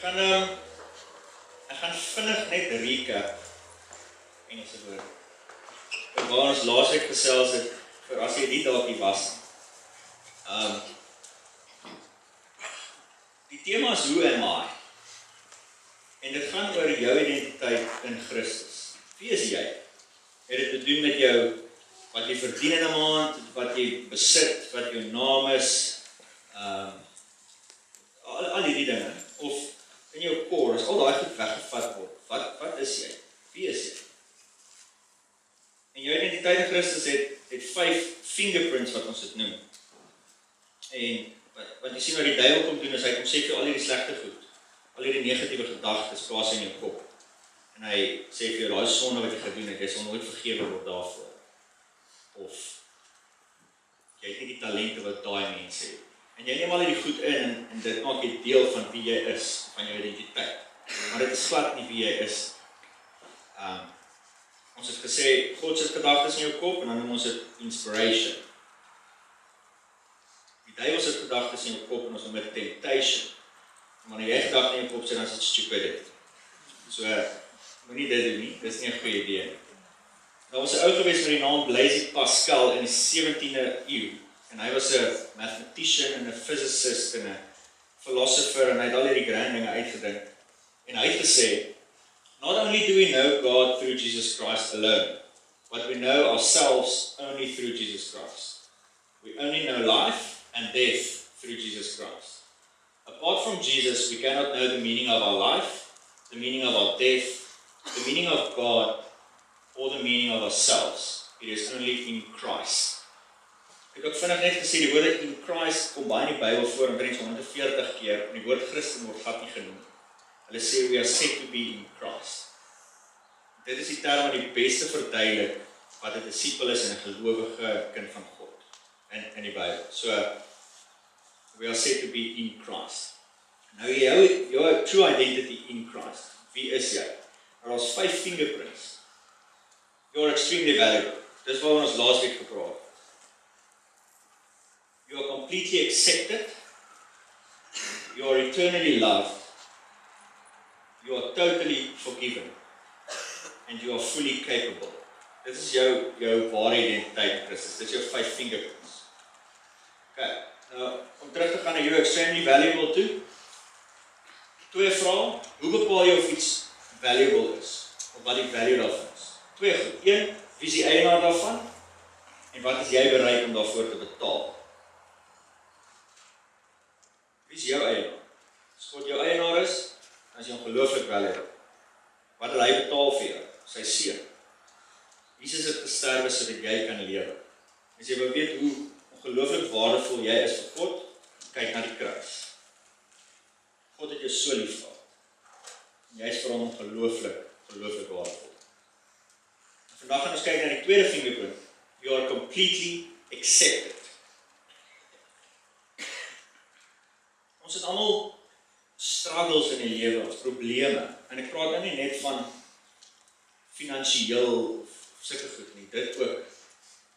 Ek gaan vinnig net recap Engelse woord. Waar ons laasweek gesels het, vir as jy nie dalk nie was. Die tema is hoe am I? En dit gaan oor jou identiteit in Christus. Wie is jy? Het dit te doen met jou, wat jy verdien in 'n maand, wat jy besit, wat jou naam is, al hierdie dinge, of in jou core, as al daai goed weggevat word, wat is jy? Wie is jy? En jou identiteit in Christus het 5 fingerprints wat ons dit noem. En wat jy sien wat die duiwel kom doen, is hy kom sê vir al hierdie slegte goed, al hierdie negatiewe gedagtes plaas in jou kop. En hy sê vir jou, daai sonde wat jy gedoen het, jy sal nooit vergewe word daarvoor. Of jy het nie die talente wat daai mense het. En jy neem al hierdie goed in en dit maak jy deel van wie jy is, van jou identiteit. Maar dit is glad nie wie jy is. Ons het gesê, God se gedagtes in jou kop, en dan noem ons dit inspiration. Die duiwel se gedagtes in jou kop, en ons noem dit temptation. En wanneer jy gedagte in jou kop sê, dan is dit stupidity. So, moenie dit doen nie, dit is nie 'n goeie idee nie. Daar was 'n ou gewees met die naam Blaise Pascal in die 17de eeu. En hy was 'n mathematician en 'n physicist en 'n philosopher, en hy het al hierdie grand dinge uitgedink. En hy het gesê, not only do we know God through Jesus Christ alone, but we know ourselves only through Jesus Christ. We only know life and death through Jesus Christ. Apart from Jesus, we cannot know the meaning of our life, the meaning of our death, the meaning of God, or the meaning of ourselves. It is only in Christ. Ek het ook vinnig net gesê, die woord in Christ kom baie in die Bybel voor, omtrent 140 keer, en die woord Christen word glad nie genoem. Hulle sê, we are said to be in Christ. Dit is die term wat die beste verduidelik wat 'n disipel is en 'n gelowige kind van God in die Bybel. So, we are said to be in Christ. Nou, jou true identity in Christ. Wie is jy? Er is 5 fingerprints. You are extremely valuable. Dis waar ons laas week gepraat het. You are completely accepted. You are eternally loved. You are totally forgiven. And you are fully capable. Dit is jou ware identiteit in Christus. Dit is jou 5 fingerprints. Okay, nou, om terug te gaan na jou extremely valuable toe. 2 vrae, hoe bepaal jy of iets valuable is? Of wat die value daarvan is? 2 goed. 1, wie is die eienaar daarvan? En wat is jy bereid om daarvoor te betaal? Wie is jou eienaar? As God jou eienaar is, dan is jy ongelooflik valuable. Wat wil hy betaal vir jou? Sy seun. Jesus het gesterwe sodat jy kan lewe. As jy wil weet hoe ongelooflik waardevol jy is vir God, kyk na die kruis. God het jou so lief gehad. Jy is vir hom ongelooflik waardevol. Vandag gaan ons kyk na die tweede fingerprint. You are completely accepted. Ons het almal struggles in die lewe, ons probleme. En ek praat nou nie net van finansiëel of sulke goed nie, dit ook.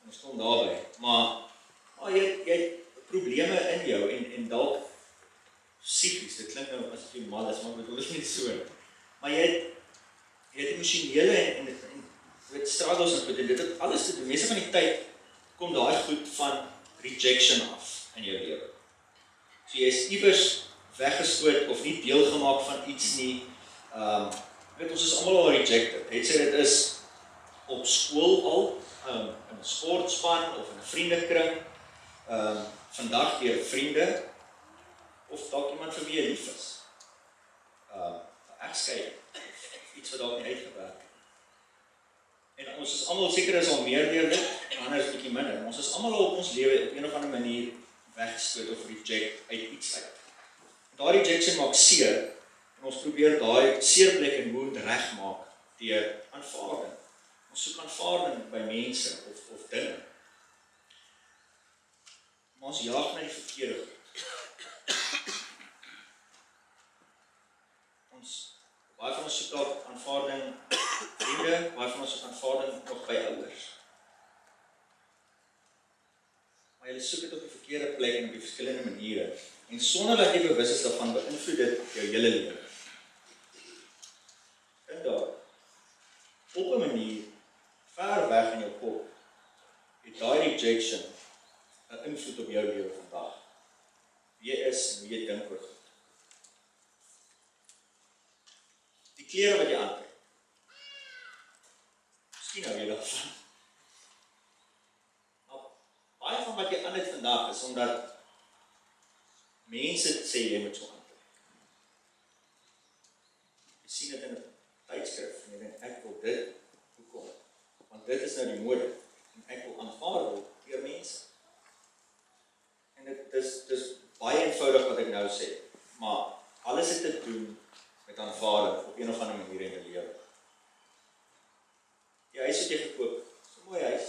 Ons kom daarby. Maar jy het probleme in jou en dalk psigies, dit klink nou as jy mal is, maar ek bedoel dit nie so. Maar jy het emosionele en struggles en goed, en dit het alles te doen. Meeste van die tyd kom daai goed van rejection af in jou lewe. So jy is iewers weggestoot of nie deelgemaak van iets nie. Ons is almal al rejected. Het sê dit is op skool al, in 'n sportspan of in 'n vriendekring, vandag deur vriende, of dalk iemand vir wie jy lief is. Egskeiding, of iets wat dalk nie uitgewerk het. En ons is almal, seker is al meer deur dit, en ander is bietjie minder. Ons is almal op ons lewe op een of ander manier weggestoot of reject uit iets uit. Daai rejection maak seer, en ons probeer daai seerplek en wound regmaak deur aanvaarding. Ons soek aanvaarding by mense of dinge. Maar ons jaag na die verkeerde goed. Baie van ons soek dalk aanvaarding vriende, baie van ons soek aanvaarding nog by ouers. Maar jy soek dit op die verkeerde plek en op die verskillende maniere. En sonder dat jy bewus is daarvan, beïnvloed dit jou hele lewe. op 'n manier ver weg in jou kop, het daai rejection 'n invloed op jou lewe vandag. Wie jy is en wie jy dink oor goed. Die klere wat jy aantrek. Miskien hou jy daarvan. Nou, baie van wat jy aan het vandag is omdat mense sê jy moet so aantrek. Jy sien dit in 'n tydskrif en jy dink ek wil dit. Hoekom? Want dit is nou die mode en ek wil aanvaar word deur mense. En dit is baie eenvoudig wat ek nou sê, maar alles het te doen met aanvaarding op een of ander manier in jou lewe. Die huis wat jy gekoop, so 'n mooi huis,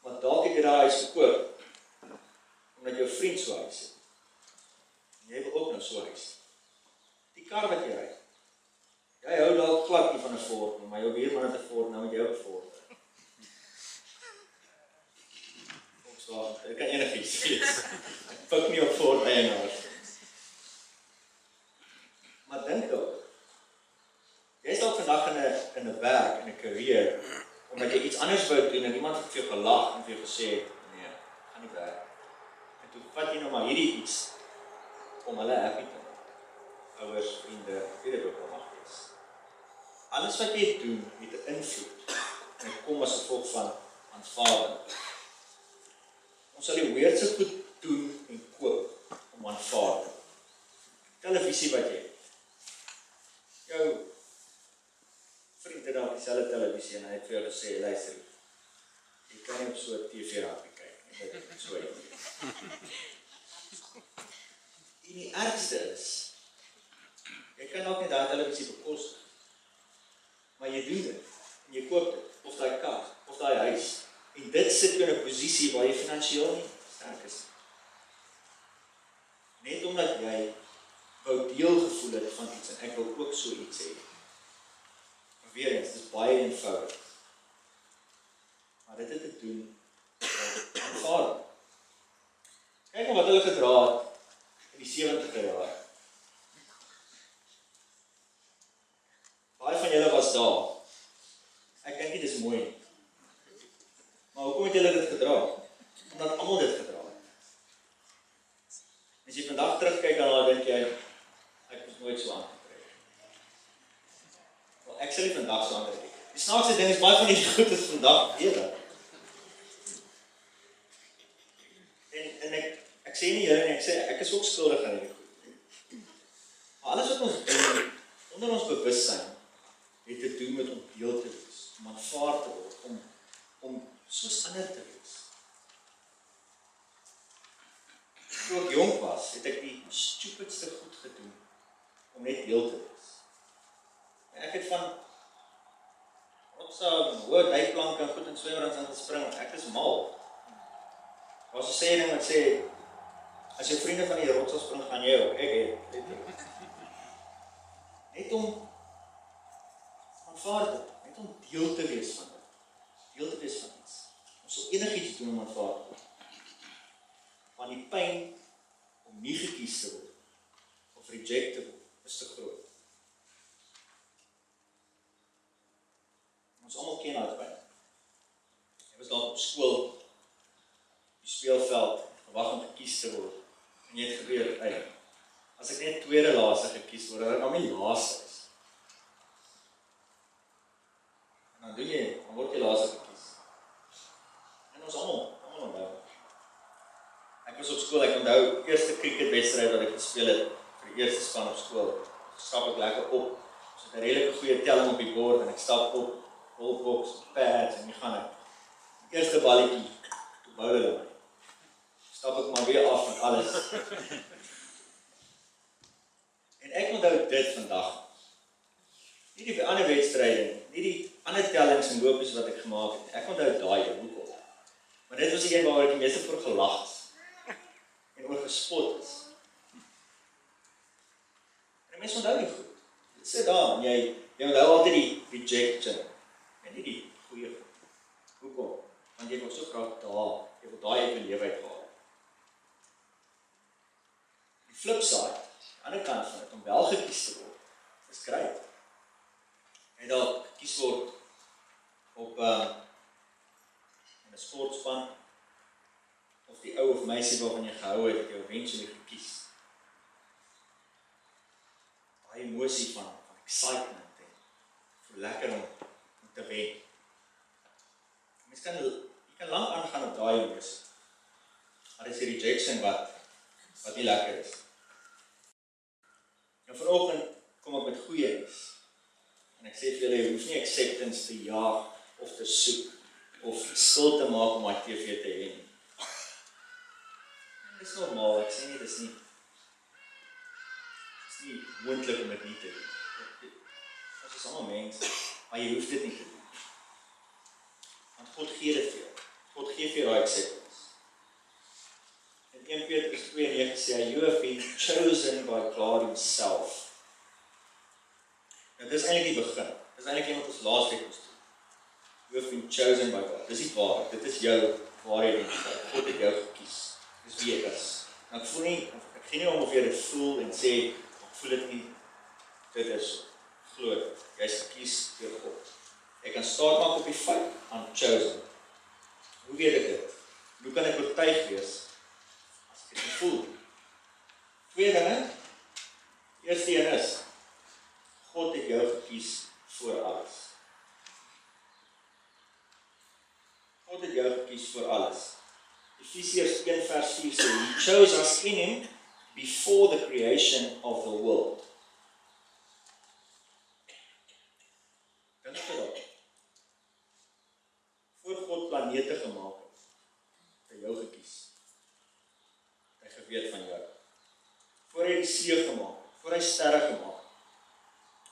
maar dalk het jy daai huis gekoop omdat jou vriend so 'n huis het. En jy wil ook nou so 'n huis. Die kar wat jy ry. Jy hou dalk glad nie van 'n Ford, maar jou buurman het 'n Ford, nou moet jy ook 'n Ford. Ek kan enigiets wees. Ek pik nie op Ford eienaars. Maar dink ook, jy is dalk vandag in 'n werk, in 'n carrière, omdat jy iets anders wou doen en iemand het vir jou gelag en vir jou gesê, nee, gaan nie werk. En toe vat jy nou maar hierdie iets om hulle happy te maak. Ouers, vriende, weet dit ook al mag wees. Alles wat jy doen het 'n invloed en dit kom as gevolg van aanvaarding. Ons sal die weirdste goed doen en koop om aanvaar. Televisie wat jy het. Jou vriend het dalk dieselfde televisie en hy het vir jou gesê, luister, jy kan nie op so 'n TV-rappie kyk nie, dit is so iets. En die ergste is, jy kan dalk nie daai televisie bekostig, maar jy doen dit, en jy koop dit, of daai kar, of daai huis, en dit sit jou in 'n posisie waar jy finansiëel nie sterk is. Net omdat jy wou deel gevoel het van iets, en ek wil ook so iets hê. Maar weer eens, dit is baie eenvoudig. Maar dit het te doen met aanvaarding. Kyk wat hulle gedra het in die 70e jaar. Baie van julle was daar. Ek dink nie dis mooi nie. Maar hoekom het julle dit gedra? Omdat almal dit gedra het. As jy vandag terugkyk daarna, dink jy, ek is nooit so aangetrek. Wel, ek sal nie vandag so aangetrek. Die snaakse ding is, baie van die goed is vandag beter. En ek sê nie julle nie, ek sê, ek is ook skuldig aan hierdie goed. Maar alles wat ons doen, onder ons bewussyn, het te doen met om deel te wees, om aanvaar te word, om soos ander te wees. Toe ek jong was, het ek die stupidste goed gedoen, om net deel te wees. En ek het van hoë duikplanke en goed in swemrands aan gespring, ek is mal. Daar was 'n sê wat sê, as jou vriende van die rots spring, gaan jy ook, ek het. Net om aanvaar te, net om deel te wees van dit. Deel te wees van iets. Ons sal enigiets doen om aanvaar te word. Want die pyn om nie gekies te word, of reject te word, is te groot. Ons almal ken daai pyn. Jy was dalk op skool, op die speelveld, gewag om gekies te word, en jy het gebeur, as ek net tweede laaste gekies word, dan my laaste is. En dan dan word jy laaste gekies. En ons almal onthou. Ek was op skool, ek onthou, eerste cricketwedstryd wat ek gespeel het, vir die eerste span op skool, stap ek lekker op, ons het 'n redelike goeie telling op die bord, en ek stap op, ballbox, pads, en nie gaan ek. Die eerste balletjie, toe bou hulle my. Stap ek maar weer af met alles. En ek onthou dit vandag. Nie die ander wedstryde, nie die ander tellings en lopies wat ek gemaak het. Ek onthou daai hoekom. Maar dit was die een waar ek die meeste voor gelag is. En oor gespot is. En mense onthou nie goed. Dit sit daar, en jy onthou altyd die rejection. En nie die goeie goed. Hoekom? Want jy wil so graag daar, jy wil daai uit jou lewe uithaal. Die flip side, die ander kant van dit, om wel gekies te word, is great. En dalk gekies word op in 'n sportspan, of die ou of meisie waarvan jy gehou het, jou eventually gekies. Daai emosie van excitement en voel lekker om te wen. Jy kan lank aangaan op daai emosie. Maar dis die rejection wat nie lekker is. En vanoggend kom ek met goeie nuus. En ek sê vir julle, jy hoef nie acceptance te jaag of te soek of skuld te maak om my TV te hê nie. Dis normaal, ek sê nie, dis nie moontlik om dit nie te doen. Ons is allemaal mense, maar jy hoef dit nie te doen. Want God gee dit vir jou. God gee vir jou daai acceptance. In 1 Petrus 2:9 sê, you have been chosen by God himself. Nou, dis eintlik die begin. Dis eintlik wat ons laasweek moes doen. You have been chosen by God. Dis die waarheid. Dit is jou ware identiteit. God het jou gekies. Dis wie jy is. Nou, ek gee nie om of jy dit voel en sê, ek voel dit nie. Dit is so. Glo dit. Jy is gekies deur God. Ek kan staat maak op die feit, I'm chosen. Hoe weet ek dit? Hoe kan ek oortuig wees as ek dit voel? Twee dinge. Eerste een is, God het jou gekies voor alles. God het jou gekies voor alles. Efesiërs 1:4 sê, He chose us in Him before the creation of the world. Dink daarop. Voor God planete gemaak het, het hy jou gekies. Hy geweet van jou. Voor hy die see gemaak, voor hy sterre gemaak,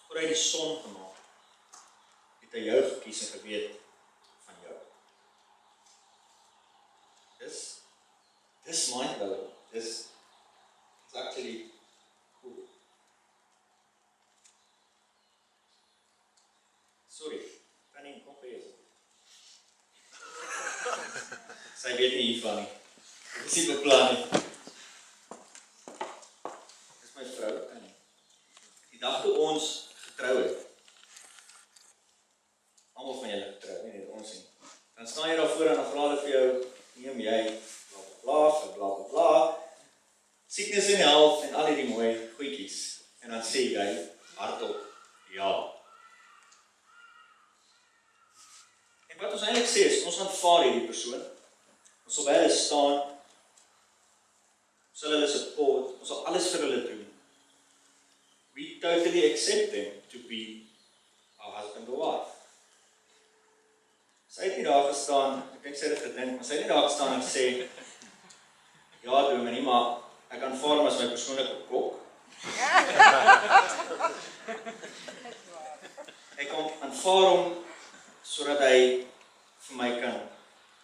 voor hy die son gemaak, het hy jou gekies en geweet van jou. Dis mind-blowing. Dis actually cool. Sorry, kan nie kom vir jou. Sy weet nie hiervan nie. Dit is nie beplan nie. Dis my vrou, kan nie. Die dag toe ons getrou het, almal van julle getrou, nie net ons nie. Dan staan jy daar voor en dan vra hulle vir jou, neem jy bla bla bla, sieknes en health en al die mooi goedjies. En dan sê jy hardop, ja. En wat ons eintlik sê is, ons aanvaar hierdie persoon. Ons sal by hulle staan, ons sal hulle support, ons sal alles vir hulle doen. We totally accept them to be our husband or wife. Sy het nie daar gestaan, ek dink sy het gedink, maar sy het nie daar gestaan en sê, ja, dominee, maar ek aanvaar hom as my persoonlike kok. Ek aanvaar hom sodat hy vir my kan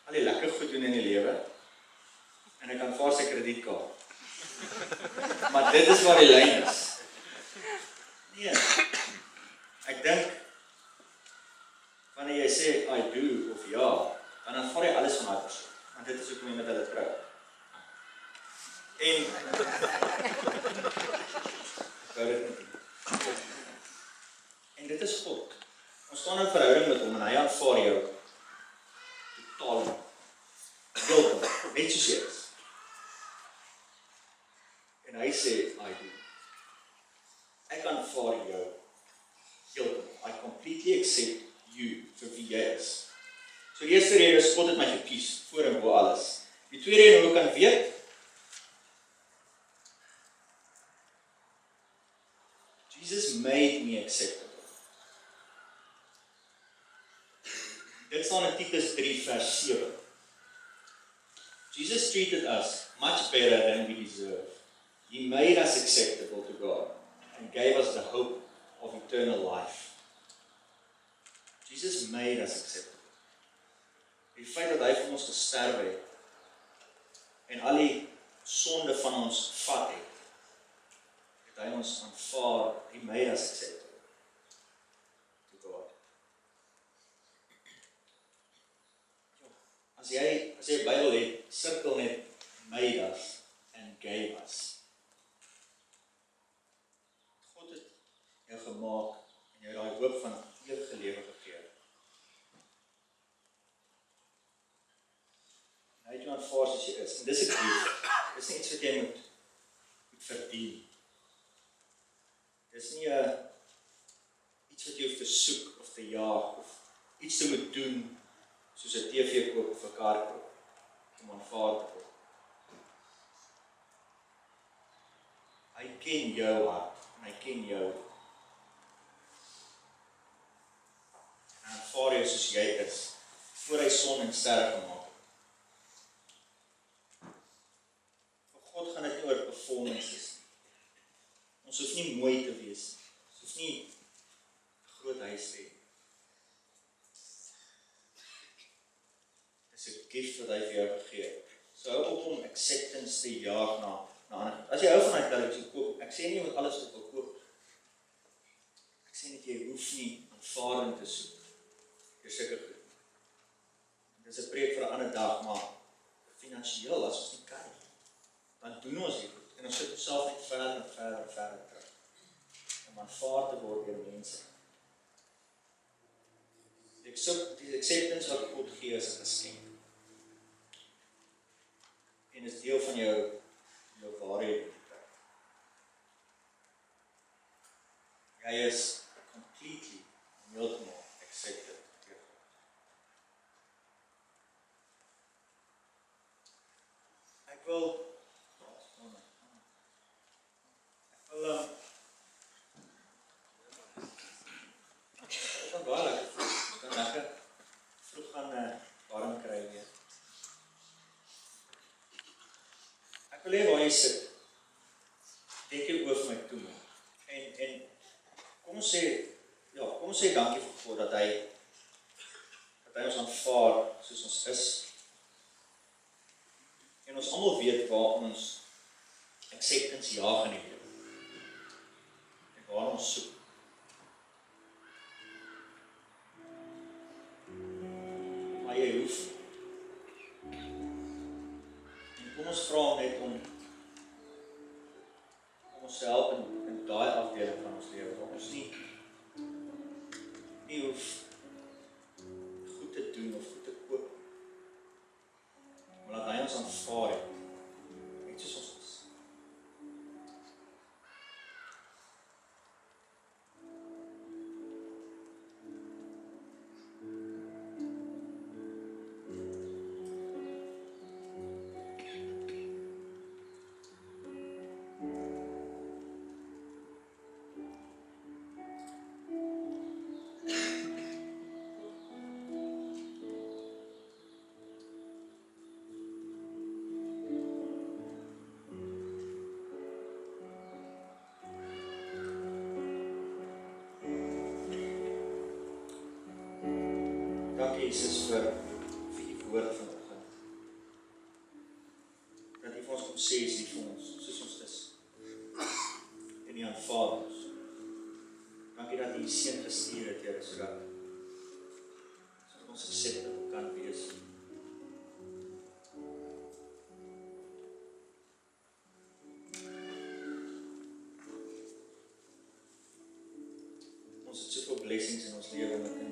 al die lekker goed doen in die lewe en ek aanvaar sy kredietkaart. Maar dit is waar die lyn is. Nee, ek dink wanneer jy sê I do of ja, dan aanvaar jy alles van daai persoon, want dit is hoekom jy met hulle trou. En en dit is God. Ons staan in verhouding met hom en hy aanvaar jou totaal heeltemal, net soos jy is. En hy sê I do. Ek aanvaar jou heeltemal. I completely accept you vir wie jy is. So die eerste rede is God het my gekies voor en bo alles. Die tweede rede hoe ek kan weet, Jesus made me acceptable. Dit staan in Titus 3:7. Jesus treated us much better than we deserve. He made us acceptable to God and gave us the hope of eternal life. Jesus made us acceptable. Die feit dat hy vir ons gesterf het en al die sonde van ons vat het hy ons aanvaar, he made us acceptable to God. As jy 'n Bybel het, sirkel net made us and gave us. God het jou gemaak en jou daai hoop van ewige lewe gegee. aanvaar soos jy is. En dis 'n gift. Dis nie iets wat jy moet verdien. Dis nie iets wat jy hoef te soek of te jaag of iets te moet doen soos 'n TV koop of 'n kar koop om aanvaar te word. Hy ken jou hart en hy ken jou. En hy aanvaar jou soos jy is voor hy son en sterre gemaak het. Vir God gaan dit nie oor performances nie. Ons hoef nie mooi te wees nie. Ons hoef nie 'n groot huis te hê. Dis 'n gift wat hy vir jou gegee het. So hou op om acceptance te jaag na ander. As jy hou van hy televisie koop, ek sê nie jy moet alles op wil koop. Ek sê net jy hoef nie aanvaarding te soek. Jy seker goed. Dis 'n preek vir 'n ander dag, maar finansiëel as ons nie kan nie, dan doen ons dit goed. En ons sit onsself net verder en verder en verder terug. Om aanvaar te word deur mense. Die acceptance wat God gee is 'n geskenk. En is deel van jou ware identiteit. Jy is completely, heeltemal accepted. Ek wil van waar ek kan lekker vroeg gaan warm kry weer. Ek wil hê waar jy sit, dink jy oor vir my toe. En kom ons sê dankie vir God dat hy ons aanvaar soos ons is. En ons almal weet waar ons acceptance jaag in die lewe. En waar ons soek. Maar jy hoef. En kom ons vra hom net om ons te help in daai afdeling van ons lewe, waar ons nie hoef goed te doen of goed te koop. Maar laat hy ons aanvaar het, net soos ons is. Dankie Jesus vir die woord vanoggend. Dat U vir ons kom sê is nie vir ons, soos ons is. En U aanvaar ons. Dankie dat U Seun gestuur het, Here, sodat ons acceptable kan wees. Ons het soveel blessings in ons lewe en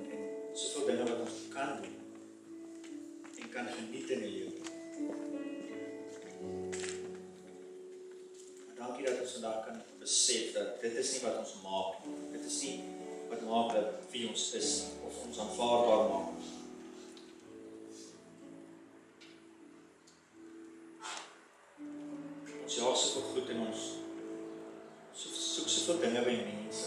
soveel dinge wat ons kan doen en kan geniet in die lewe. Maar dankie dat ons vandag kan besef dat dit is nie wat ons maak nie. Dit is nie wat maak dat wie ons is of ons aanvaarbaar maak. Ons jaag soveel goed en ons soek soveel dinge by mense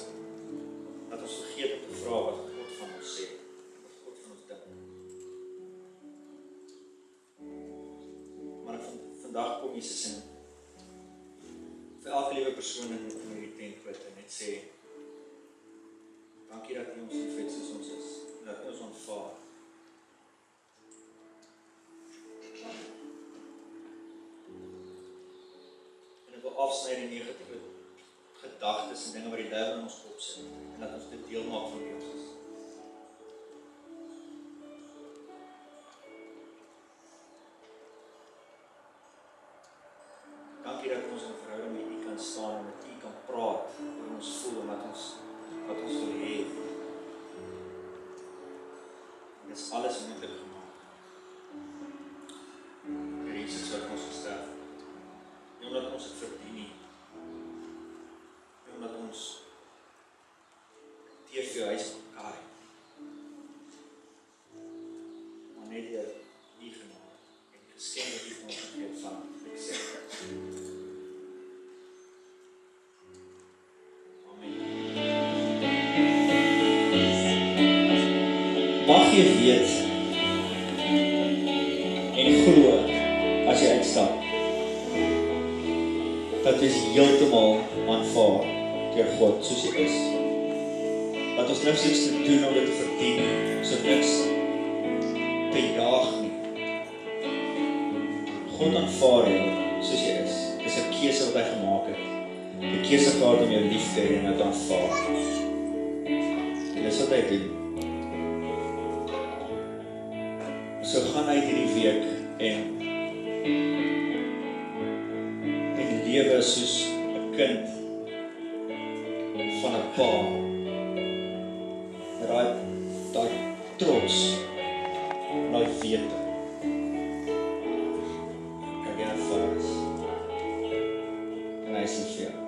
dat ons vergeet om te vra wat God van ons sê. Maar vandag kom Jesus in vir elke liewe persoon in hierdie tent bid en net sê dankie dat U ons liefhet soos ons is en dat U ons aanvaar. En ek wil afsny die negatiewe gedagtes en dinge wat die duiwel in ons kop sit en dat ons dit deel maak van wie ons is. Dankie dat ons in 'n verhouding met U kan staan en met U kan praat oor ons voel en wat ons wil hê. En dit is alles moontlik gemaak. Here skenk wat jy ons ontvang. Amen. Mag jy weet en glo as jy uitstap dat jy heeltemal aanvaar deur God soos jy is. Dat ons niks te doen om dit te verdien, so niks te jaag nie. God aanvaar jou soos jy is. Dis 'n keuse wat hy gemaak het. 'n Keuse gehad om jou lief te hê en dit aanvaar. En dis wat hy doen. So gaan uit hierdie week en lewe soos 'n kind van 'n pa. Daai trots, daai wete. Kyk jy na Vader. En hy sê vir jou.